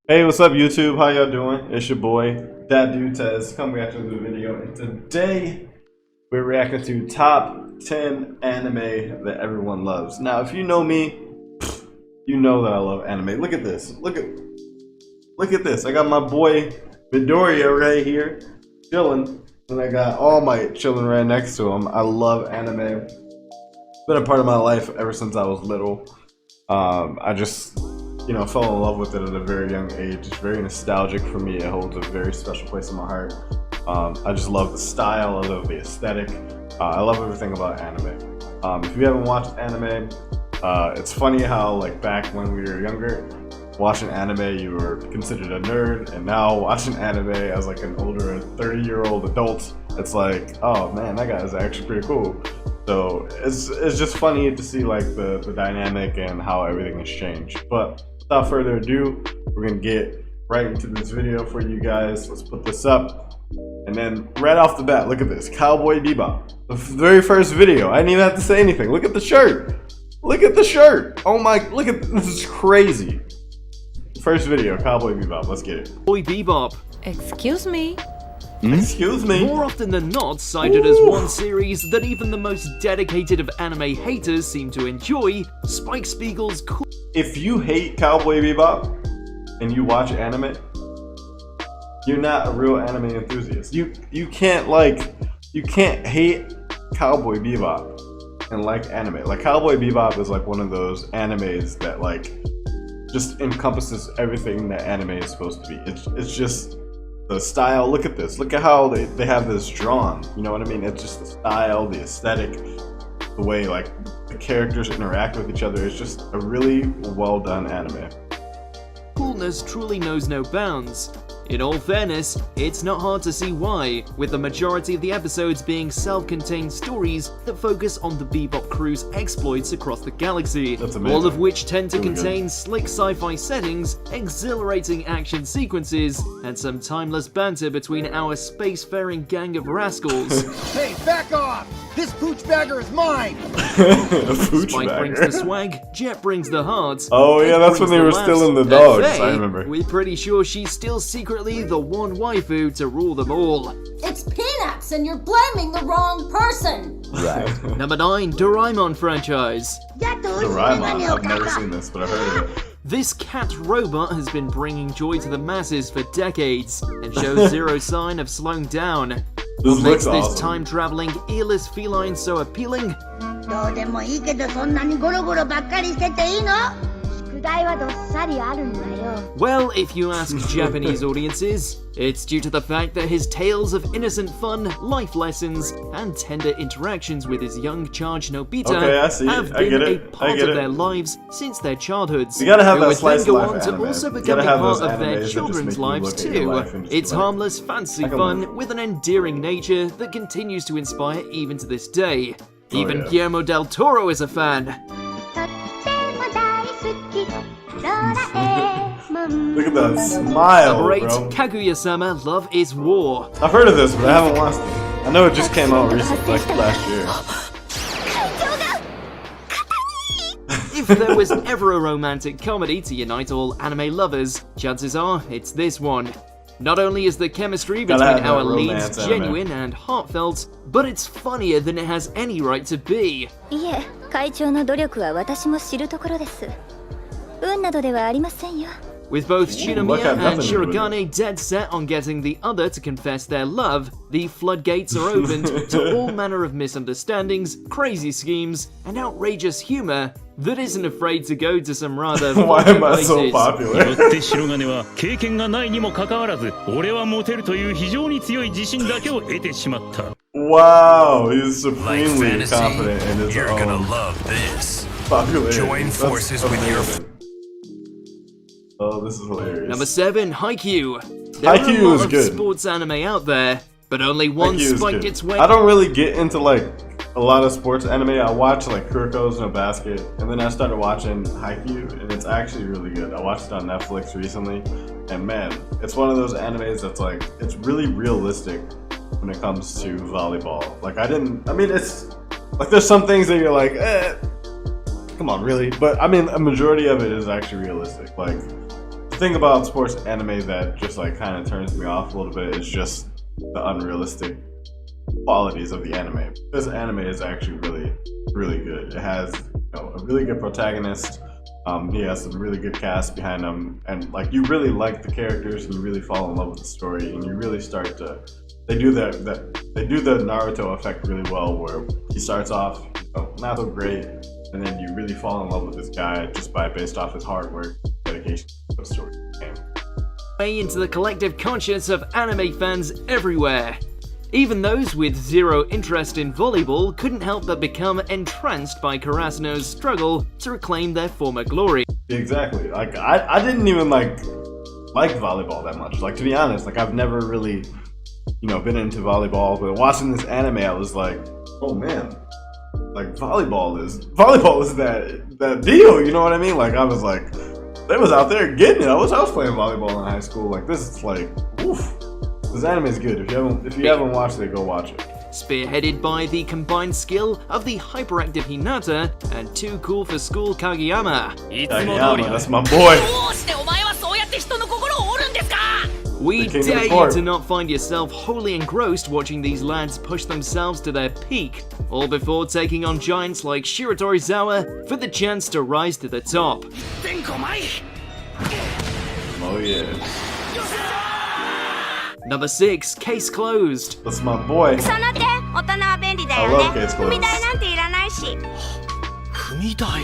Hey, what's up YouTube? How y'all doing? It's your boy, That Dude Tez, coming back to a new video, and today we're reacting to top 10 anime that everyone loves. Now, if you know me, you know that I love anime. Look at this. Look at this. I got my boy Midoriya right here, chilling, and I got All Might chilling right next to him. I love anime. It's been a part of my life ever since I was little. I just fell in love with it at a very young age. It's very nostalgic for me. It holds a very special place in my heart. I just love the style. I love the aesthetic. I love everything about anime. If you haven't watched anime, it's funny how back when we were younger, watching anime you were considered a nerd, and now watching anime as an older 30-year-old adult, it's like, oh man, that guy is actually pretty cool. So it's just funny to see the dynamic and how everything has changed. But without further ado, we're gonna get right into this video for you guys. Let's put this up, and then right off the bat, look at this, Cowboy Bebop, the very first video. I didn't even have to say anything. Look at the shirt. Look at the shirt. Oh my! Look at this. Is crazy. First video, Cowboy Bebop. Let's get it. Cowboy Bebop. Excuse me. Excuse me? More often than not, cited as one series that even the most dedicated of anime haters seem to enjoy, Spike Spiegel's cool. If you hate Cowboy Bebop and you watch anime, you're not a real anime enthusiast. You can't hate Cowboy Bebop and like anime. Cowboy Bebop is one of those animes that just encompasses everything that anime is supposed to be. It's just the style. Look at this. Look at how they have this drawn. You know what I mean? It's just the style, the aesthetic, the way the characters interact with each other. It's just a really well done anime. Coolness truly knows no bounds. In all fairness, it's not hard to see why, with the majority of the episodes being self-contained stories that focus on the Bebop crew's exploits across the galaxy, all of which tend to contain slick sci-fi settings, exhilarating action sequences, and some timeless banter between our spacefaring gang of rascals. Hey, back off! This pooch bagger is mine! Spike brings the swag, Jet brings the heart. Oh yeah, that's when they were still in the dogs, I remember. We're pretty sure she's still secretly the one waifu to rule them all. It's peanuts and you're blaming the wrong person! Right. Number 9, Doraemon franchise. Doraemon, I've never seen this, but I've heard of it. This cat robot has been bringing joy to the masses for decades and shows zero sign of slowing down. What makes this time-traveling, earless feline so appealing? Well, if you ask Japanese audiences, it's due to the fact that his tales of innocent fun, life lessons, and tender interactions with his young charge Nobita have been a part of their lives since their childhoods. You gotta have that who would slice then go of on life to anime. also You become a gotta have part those of their animes that just children's make you lives look at your too. life and just It's be like, harmless fantasy I can fun live. with an endearing nature that continues to inspire even to this day. Even yeah. Guillermo del Toro is a fan. Look at that smile, Number 8, bro. Kaguya-sama, Love is War. I've heard of this, but I haven't watched it. I know it just came out recently, last year. If there was ever a romantic comedy to unite all anime lovers, chances are it's this one. Not only is the chemistry between our leads genuine and heartfelt, but it's funnier than it has any right to be. With both Shinomiya and Shirogane dead set on getting the other to confess their love, the floodgates are opened to all manner of misunderstandings, crazy schemes, and outrageous humor that isn't afraid to go to some rather Why am I places. so popular? Wow, he's supremely confident in his You're own gonna love this. popularity. Join forces with your Oh, this is hilarious. Number 7, Haikyuu. There are a Haikyuu lot is of good. sports anime out there, but only one Haikyuu is Spike good. gets wet. I don't really get into a lot of sports anime. I watch Kuroko's No Basket, and then I started watching Haikyuu, and it's actually really good. I watched it on Netflix recently, and man, it's one of those animes that's it's really realistic when it comes to volleyball. It's there's some things that you're like, come on, really? But I mean, a majority of it is actually realistic. the thing about sports anime that just like kind of turns me off a little bit is just the unrealistic qualities of the anime. This anime is actually really good. It has, you know, a really good protagonist. He has some really good cast behind him, and like you really like the characters, and you really fall in love with the story, and you really start to. They do the Naruto effect really well, where he starts off, you know, not so great, and then you really fall in love with this guy just based off his hard work, dedication to the story. Way into the collective conscience of anime fans everywhere. Even those with zero interest in volleyball couldn't help but become entranced by Karasuno's struggle to reclaim their former glory. Exactly. Like I didn't even like volleyball that much. Like, to be honest, like I've never really, you know, been into volleyball, but watching this anime I was like, oh man, like volleyball is that deal, you know what I mean? Like I was like, they was out there getting it. I was playing volleyball in high school. Like this is like, oof. This anime is good. If you haven't watched it, go watch it. Spearheaded by the combined skill of the hyperactive Hinata and too cool for school Kageyama. Kageyama, that's my boy. We dare you to not find yourself wholly engrossed watching these lads push themselves to their peak, all before taking on giants like Shiratorizawa for the chance to rise to the top. Oh yeah. Number 6, Case Closed. That's my boy. I love Case Closed. 踏み台。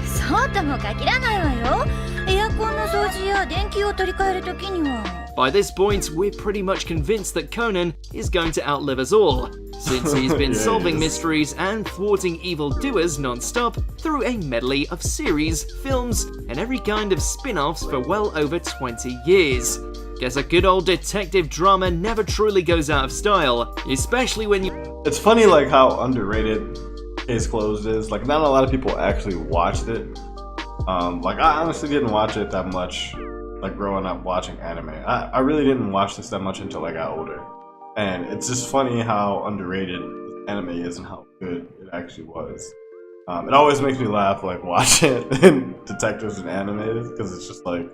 そうとも限らないわよ。エアコンの掃除や電気を取り替えるときには。By this point, we're pretty much convinced that Conan is going to outlive us all, since he's been solving mysteries and thwarting evildoers non-stop through a medley of series, films, and every kind of spin-offs for well over 20 years. Guess a good old detective drama never truly goes out of style, especially when you... It's funny like how underrated Case Closed is. Like not a lot of people actually watched it. Like I honestly didn't watch it that much, like growing up watching anime. I really didn't watch this that much until I got older. And it's just funny how underrated this anime is and how good it actually was. It always makes me laugh like watching detectives and animes, because it's just like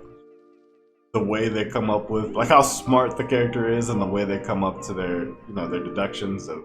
the way they come up with, like how smart the character is and the way they come up to their, you know, their deductions of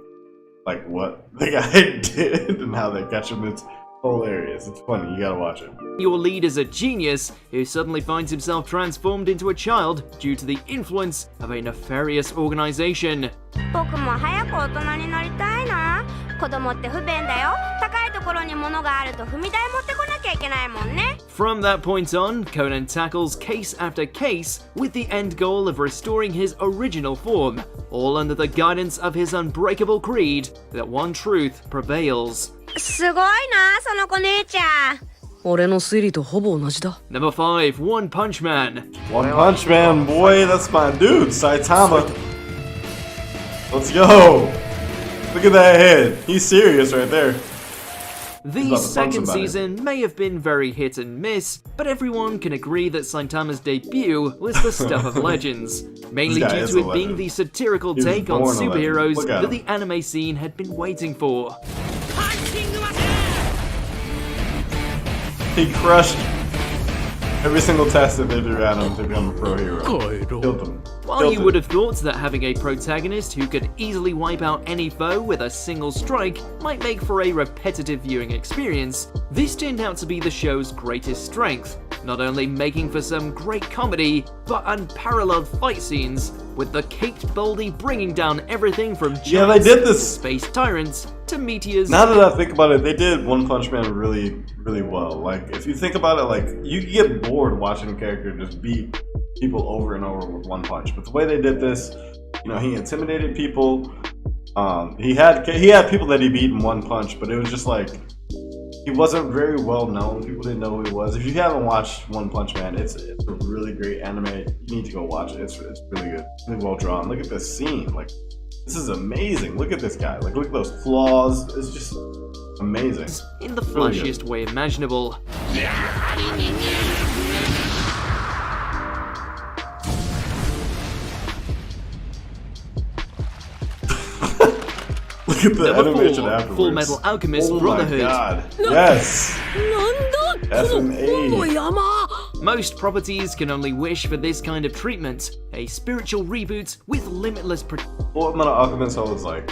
like what the guy did and how they catch him. It's hilarious. It's funny. You gotta watch it. Your lead is a genius who suddenly finds himself transformed into a child due to the influence of a nefarious organization. 僕も早く大人になりたいな。子供って不便だよ。高いところに物があると踏み台持ってこなきゃいけないもんね。From that point on, Conan tackles case after case with the end goal of restoring his original form, all under the guidance of his unbreakable creed that one truth prevails. すごいな、その子姉ちゃん。俺の推理とほぼ同じだ。 Number 5, One Punch Man. One Punch Man, boy, that's my dude, Saitama. Let's go. Look at that head. He's serious right there. The second season may have been very hit and miss, but everyone can agree that Saitama's debut was the stuff of legends, mainly due to it being the satirical take on superheroes that the anime scene had been waiting for. He crushed every single test that they threw at him to become a pro hero. Killed him. While you would have thought that having a protagonist who could easily wipe out any foe with a single strike might make for a repetitive viewing experience, this turned out to be the show's greatest strength, not only making for some great comedy, but unparalleled fight scenes, with the Caped Baldy bringing down everything from giants to space tyrants to meteors. Now that I think about it, they did One Punch Man really, really well. Like, if you think about it, like, you get bored watching a character just beat people over and over with one punch. But the way they did this, you know, he intimidated people. He had people that he beat in one punch, but it was just like, he wasn't very well known. People didn't know who he was. If you haven't watched One Punch Man, it's a really great anime. You need to go watch it. It's really good. Really well drawn. Look at this scene. Like, this is amazing. Look at this guy. Like, look at those flaws. It's just amazing. In the flashiest way imaginable. Look at the animation afterwards. Full Metal Alchemist Brotherhood. Oh my god. Yes. FMA. Most properties can only wish for this kind of treatment, a spiritual reboot with limitless Full Metal Alchemist holds like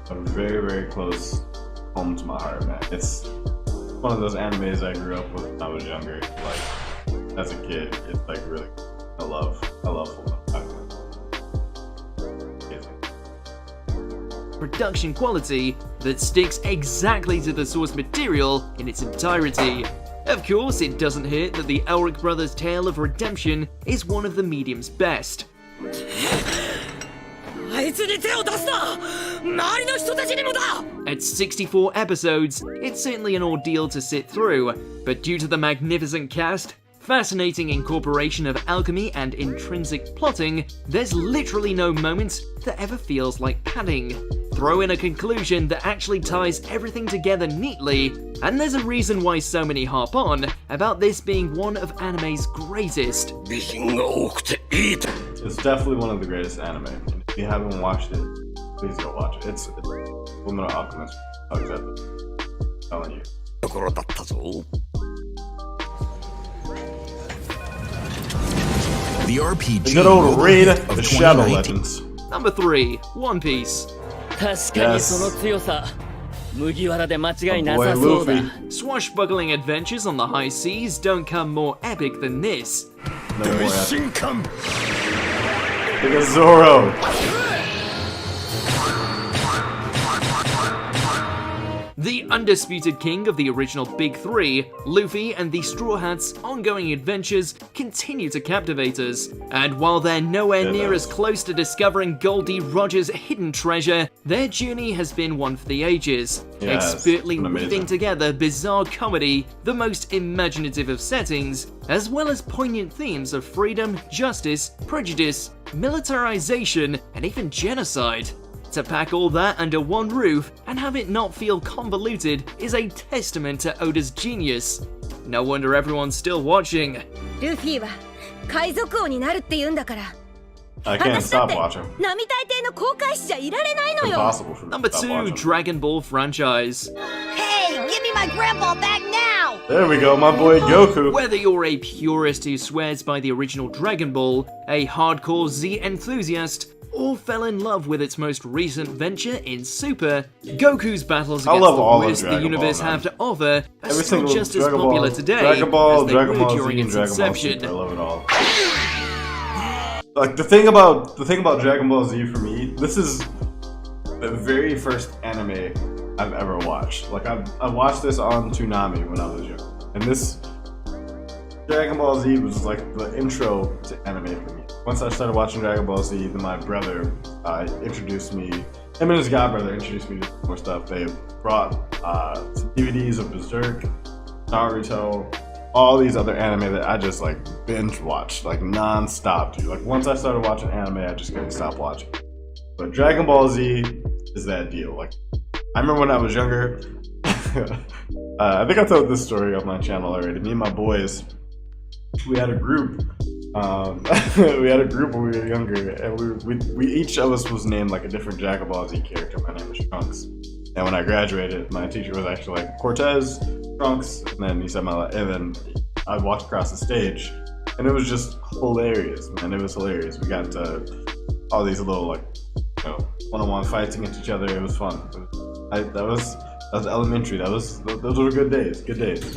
a very, very close home to my heart, man. It's one of those animes I grew up with when I was younger. Like, as a kid, it's like really, I love Full Metal Alchemist. production quality that sticks exactly to the source material in its entirety. Of course, it doesn't hurt that the Elric Brothers' tale of redemption is one of the medium's best. At 64 episodes, it's certainly an ordeal to sit through, but due to the magnificent cast, fascinating incorporation of alchemy and intrinsic plotting, there's literally no moment that ever feels like padding. Throw in a conclusion that actually ties everything together neatly, and there's a reason why so many harp on about this being one of anime's greatest. It's definitely one of the greatest anime. And if you haven't watched it, please go watch it. It's Full Metal Alchemist. Oh, exactly. I'm telling you. The RPG. The good old raid of the Shadow 2019. Legends. Number 3, One Piece. Yes. Luffy. Swashbuckling adventures on the high seas don't come more epic than this. No more epic. Look at Zoro. The undisputed king of the original Big Three, Luffy and the Straw Hats' ongoing adventures continue to captivate us. And while they're nowhere near as close to discovering Goldie Roger's hidden treasure, their journey has been one for the ages, expertly weaving together bizarre comedy, the most imaginative of settings, as well as poignant themes of freedom, justice, prejudice, militarization, and even genocide. To pack all that under one roof and have it not feel convoluted is a testament to Oda's genius. No wonder everyone's still watching. ルフィは海賊王になるって言うんだから。 I can't stop watching. 並大抵の航海士じゃいられないのよ。 Impossible for me Number to stop 2, watching. Dragon Ball franchise. Hey, give me my grandpa back now! There we go, my boy Goku. Whether you're a purist who swears by the original Dragon Ball, a hardcore Z enthusiast, or fell in love with its most recent venture in Super, Goku's battles against the worst the universe have to offer are still just as popular today as they were during its inception. I love it all. Like the thing about Dragon Ball Z for me, this is the very first anime I've ever watched. Like I watched this on Toonami when I was young, and this Dragon Ball Z was like the intro to anime for me. Once I started watching Dragon Ball Z, then my brother introduced me, him and his godbrother introduced me to more stuff. They brought some DVDs of Berserk, Naruto, all these other anime that I just like binge watched, like non-stop, dude. Like once I started watching anime, I just couldn't stop watching. But Dragon Ball Z is that deal. Like I remember when I was younger, I think I told this story on my channel already. Me and my boys, we had a group. We had a group when we were younger, and we each of us was named like a different Dragon Ball Z character. My name was Trunks, and when I graduated, my teacher was actually like Cortez, Trunks, and then he said and then I walked across the stage, and it was just hilarious, man. It was hilarious. We got into all these little like, you know, one-on-one fights against each other. It was fun. That was elementary. Those were good days. Good days.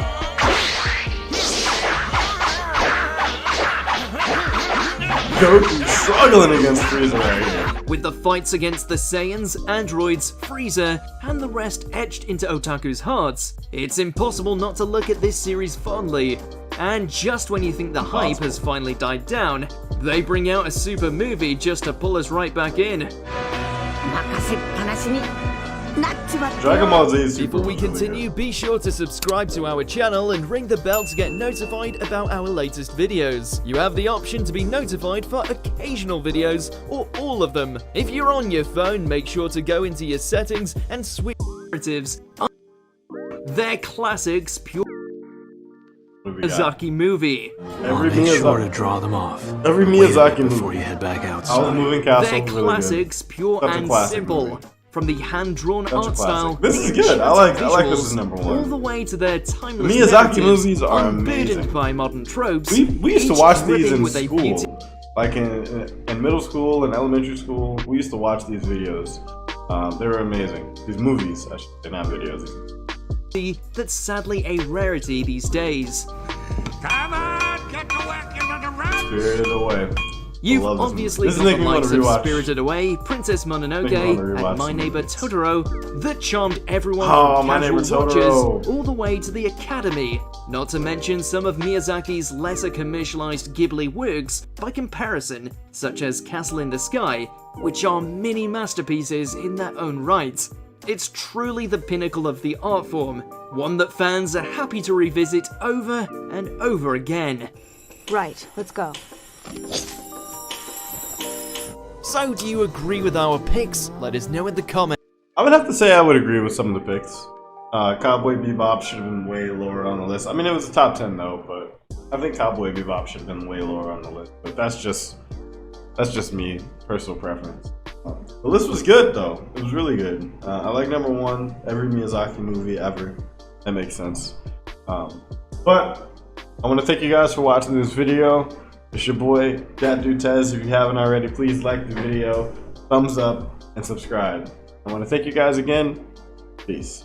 Goku struggling against Frieza right here. With the fights against the Saiyans, androids, Frieza, and the rest etched into otaku's hearts, it's impossible not to look at this series fondly. And just when you think the hype has finally died down, they bring out a super movie just to pull us right back in. Dragon Ball Z is super. Before we continue, be sure to subscribe to our channel and ring the bell to get notified about our latest videos. You have the option to be notified for occasional videos or all of them. If you're on your phone, make sure to go into your settings and switch narratives. They're classics, pure Miyazaki movie. Every Make sure Miyazaki to draw them off. Every Miyazaki movie before you head back I was outside. moving castle. They're Really classics, good. pure Such a and classic simple. movie. From the hand-drawn Such a art style, classic. This is the good. I like visuals, this is number one. all the way to their timeless Miyazaki narratives, movies are unburdened amazing. by modern tropes. We used to each watch these dripping in with a beauty school, like in middle school and elementary school. We used to watch these videos. They were amazing. These movies, I should say, not videos. that's sadly a rarity these days. Come on, get to work into the round. Spirited Away. You've love this obviously movie. got This the is making me likes wanna of rewatch. Spirited Away, Princess Mononoke, Making me wanna rewatch and My some Neighbor movies. Totoro that charmed everyone Oh, from My Neighbor casual watchers Totoro. all the way to the Academy, not to mention some of Miyazaki's lesser commercialized Ghibli works by comparison, such as Castle in the Sky, which are mini masterpieces in their own right. It's truly the pinnacle of the art form, one that fans are happy to revisit over and over again. Right, let's go. So, do you agree with our picks? Let us know in the comments. I would have to say I would agree with some of the picks. Cowboy Bebop should have been way lower on the list. I mean, it was a top 10 though, but I think Cowboy Bebop should have been way lower on the list. But that's just me, personal preference. The list was good though. It was really good. I like number one, every Miyazaki movie ever. That makes sense. But I want to thank you guys for watching this video. It's your boy, That Dude Tez. If you haven't already, please like the video, thumbs up, and subscribe. I want to thank you guys again. Peace.